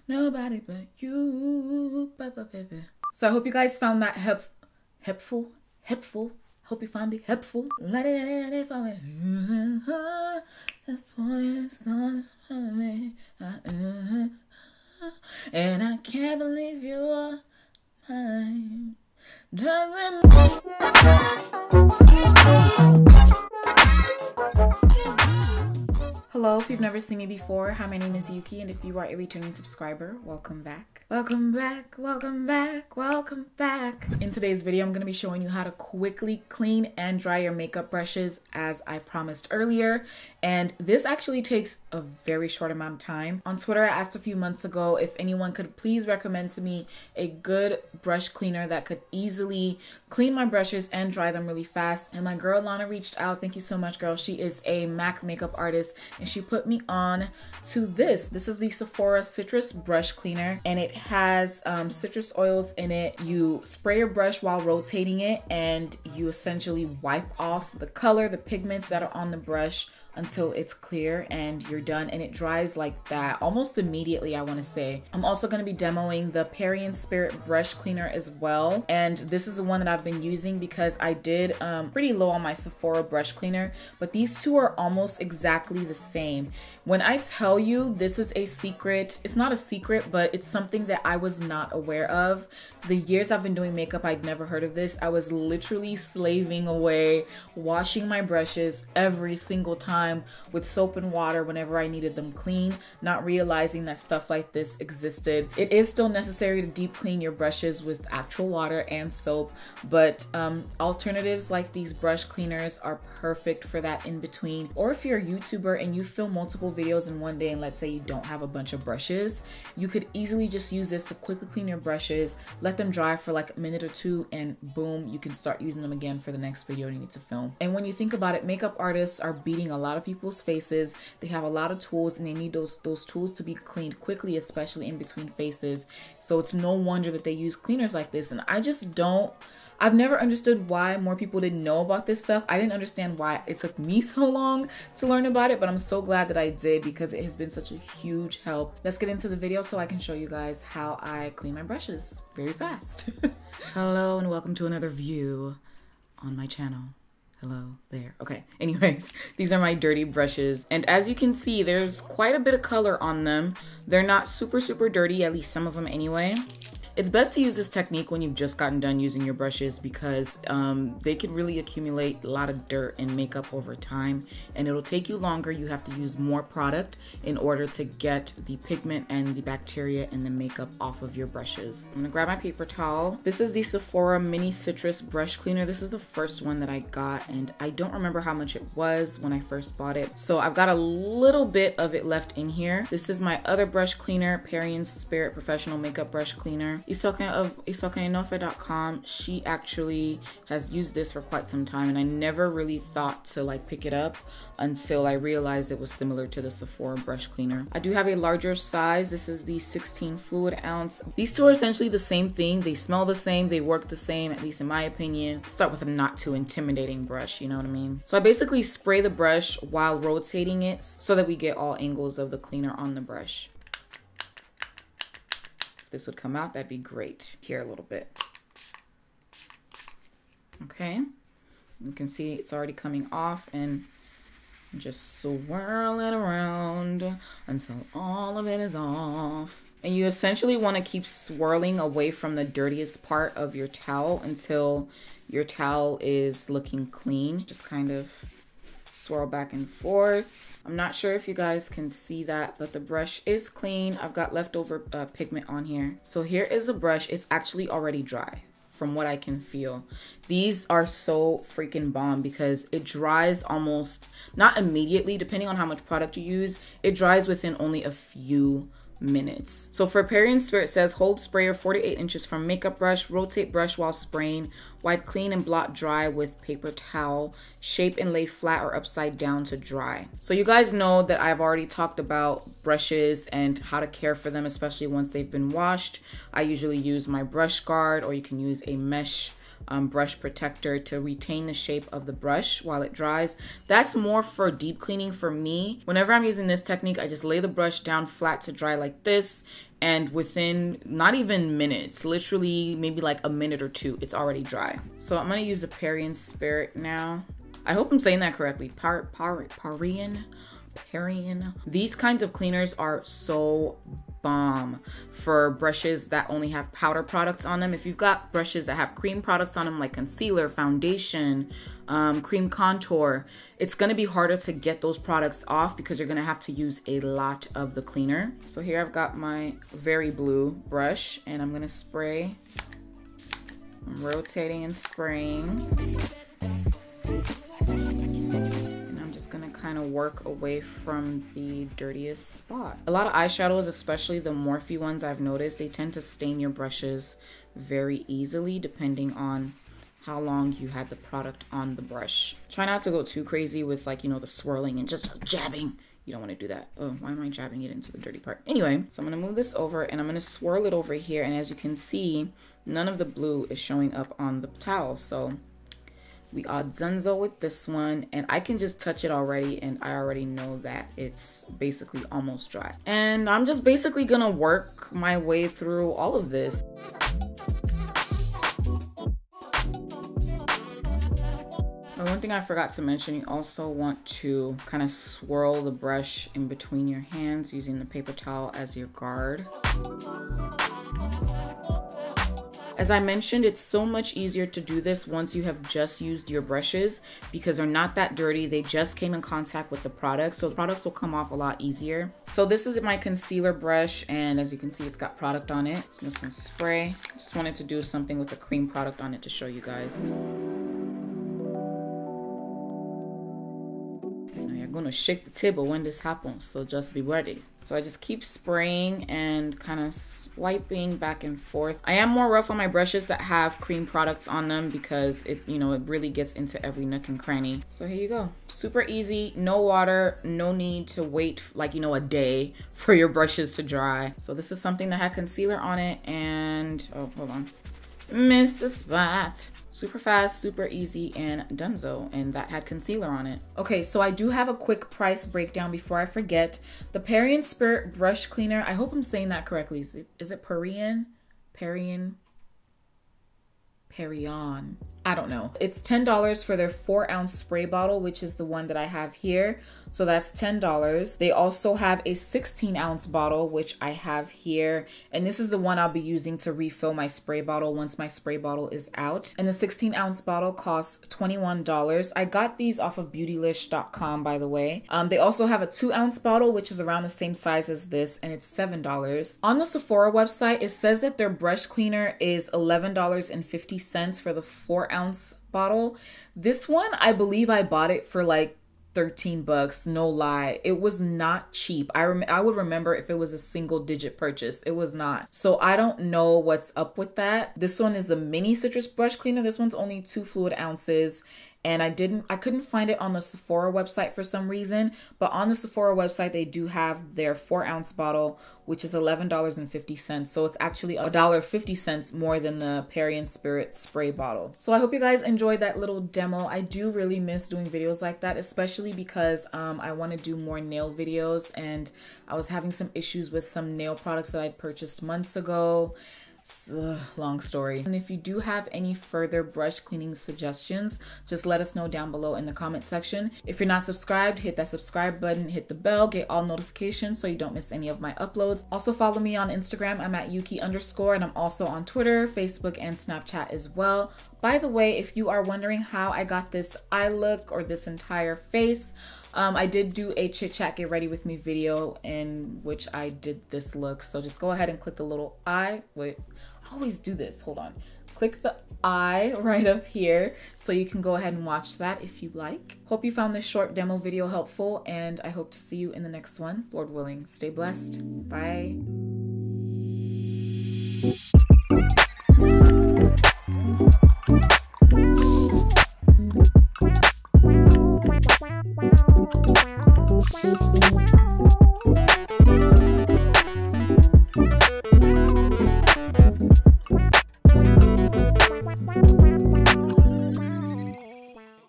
nobody but you. So I hope you guys found that helpful. Hope you found it helpful. Let it for me. That's what it's done for me. And I can't believe you're mine. Hello, if you've never seen me before, hi, my name is Yuki, and if you are a returning subscriber, welcome back. Welcome back, welcome back, welcome back. In today's video, I'm going to be showing you how to quickly clean and dry your makeup brushes as I promised earlier. And this actually takes a very short amount of time. On Twitter, I asked a few months ago if anyone could please recommend to me a good brush cleaner that could easily clean my brushes and dry them really fast. And my girl Lana reached out. Thank you so much, girl. She is a MAC makeup artist and she put me on to this. This is the Sephora Citrus Brush Cleaner, and it has citrus oils in it. You spray your brush while rotating it and you essentially wipe off the color, the pigments that are on the brush until it's clear and you're done, and it dries like that almost immediately, I want to say. I'm also going to be demoing the Perry & Spirit brush cleaner as well, and this is the one that I've been using because I did pretty low on my Sephora brush cleaner, but these two are almost exactly the same. When I tell you this is a secret, it's not a secret, but it's something that I was not aware of. The years I've been doing makeup, I'd never heard of this. I was literally slaving away, washing my brushes every single time with soap and water whenever I needed them clean, not realizing that stuff like this existed. It is still necessary to deep clean your brushes with actual water and soap, but alternatives like these brush cleaners are perfect for that in between. Or if you're a YouTuber and you film multiple videos in one day and let's say you don't have a bunch of brushes, you could easily just use this to quickly clean your brushes, let them dry for like a minute or two, and boom, you can start using them again for the next video you need to film. And when you think about it, makeup artists are beating a lot of people's faces. They have a lot of tools and they need those tools to be cleaned quickly, especially in between faces. So it's no wonder that they use cleaners like this. And I've never understood why more people didn't know about this stuff. I didn't understand why it took me so long to learn about it, but I'm so glad that I did because it has been such a huge help. Let's get into the video so I can show you guys how I clean my brushes very fast. Hello and welcome to another view on my channel. Hello there. Okay, anyways, these are my dirty brushes. And as you can see, there's quite a bit of color on them. They're not super dirty, at least some of them anyway. It's best to use this technique when you've just gotten done using your brushes because they can really accumulate a lot of dirt and makeup over time, and it'll take you longer. You have to use more product in order to get the pigment and the bacteria and the makeup off of your brushes. I'm gonna grab my paper towel. This is the Sephora Mini Citrus Brush Cleaner. This is the first one that I got, and I don't remember how much it was when I first bought it. So I've got a little bit of it left in here. This is my other brush cleaner, Perry & Spirit Professional Makeup Brush Cleaner. Isoka of isokainofe.com, she actually has used this for quite some time, and I never really thought to like pick it up until I realized it was similar to the Sephora brush cleaner. I do have a larger size. This is the 16 fluid ounce. These two are essentially the same thing. They smell the same, they work the same, at least in my opinion. Start with a not too intimidating brush, you know what I mean? So I basically spray the brush while rotating it so that we get all angles of the cleaner on the brush. If this would come out, that'd be great. Here a little bit. Okay, you can see it's already coming off, and just swirl it around until all of it is off. And you essentially want to keep swirling away from the dirtiest part of your towel until your towel is looking clean. Just kind of swirl back and forth. I'm not sure if you guys can see that, but the brush is clean. I've got leftover pigment on here. So here is the brush. It's actually already dry from what I can feel. These are so freaking bomb because it dries almost, not immediately, depending on how much product you use, it dries within only a few minutes. So for Perry & Spirit, it says hold sprayer 48 inches from makeup brush, rotate brush while spraying, wipe clean and blot dry with paper towel, shape and lay flat or upside down to dry. So you guys know that I've already talked about brushes and how to care for them, especially once they've been washed. I usually use my brush guard, or you can use a mesh brush protector to retain the shape of the brush while it dries. That's more for deep cleaning for me. Whenever I'm using this technique, I just lay the brush down flat to dry like this, and within not even minutes, literally maybe like a minute or two, it's already dry. So I'm gonna use the Parian Spirit now. I hope I'm saying that correctly. Parian. These kinds of cleaners are so bomb for brushes that only have powder products on them. If you've got brushes that have cream products on them, like concealer, foundation, cream contour, it's going to be harder to get those products off because you're going to have to use a lot of the cleaner. So here I've got my very blue brush and I'm going to spray. I'm rotating and spraying. Gonna kind of work away from the dirtiest spot. A lot of eyeshadows, especially the Morphe ones, I've noticed they tend to stain your brushes very easily depending on how long you had the product on the brush. Try not to go too crazy with, like, you know, the swirling and just jabbing. You don't want to do that. Oh, why am I jabbing it into the dirty part? Anyway, so I'm gonna move this over and I'm gonna swirl it over here, and as you can see, none of the blue is showing up on the towel. So we are donezo with this one, and I can just touch it already and I already know that it's basically almost dry. And I'm just basically gonna work my way through all of this. One thing I forgot to mention, you also want to kind of swirl the brush in between your hands using the paper towel as your guard. As I mentioned, it's so much easier to do this once you have just used your brushes because they're not that dirty. They just came in contact with the product, so the products will come off a lot easier. So this is my concealer brush, and as you can see, it's got product on it. So I'm just gonna spray. Just wanted to do something with the cream product on it to show you guys. Gonna shake the table when this happens, so just be ready. So I just keep spraying and kind of swiping back and forth. I am more rough on my brushes that have cream products on them because it, you know, it really gets into every nook and cranny. So here you go. Super easy, no water, no need to wait like, you know, a day for your brushes to dry. So this is something that had concealer on it, and oh, hold on, missed a spot. Super fast, super easy, and donezo, and that had concealer on it. Okay, so I do have a quick price breakdown before I forget. The Parian Spirit brush cleaner, I hope I'm saying that correctly. Is it Parian? I don't know. It's $10 for their 4-ounce spray bottle, which is the one that I have here. So that's $10. They also have a 16-ounce bottle, which I have here. And this is the one I'll be using to refill my spray bottle once my spray bottle is out. And the 16-ounce bottle costs $21. I got these off of beautylish.com, by the way. They also have a 2-ounce bottle, which is around the same size as this, and it's $7. On the Sephora website, it says that their brush cleaner is $11.50 for the 4-ounce bottle. This one, I believe I bought it for like 13 bucks, no lie. It was not cheap. I would remember if it was a single digit purchase. It was not. So I don't know what's up with that. This one is a mini citrus brush cleaner. This one's only 2 fluid ounces. And I couldn't find it on the Sephora website for some reason, but on the Sephora website, they do have their 4-ounce bottle, which is $11.50. So it's actually $1.50 more than the Parian Spirit spray bottle. So I hope you guys enjoyed that little demo. I do really miss doing videos like that, especially because I want to do more nail videos, and I was having some issues with some nail products that I'd purchased months ago. Long story. And if you do have any further brush cleaning suggestions, just let us know down below in the comment section. If you're not subscribed, hit that subscribe button, hit the bell, get all notifications so you don't miss any of my uploads. Also follow me on Instagram. I'm at Yuki_, and I'm also on Twitter, Facebook, and Snapchat as well. By the way, if you are wondering how I got this eye look or this entire face, I did do a chit chat get ready with me video in which I did this look. So just go ahead and click the little eye. Wait, I always do this. Hold on. Click the eye right up here so you can go ahead and watch that if you like. Hope you found this short demo video helpful, and I hope to see you in the next one. Lord willing, stay blessed. Bye.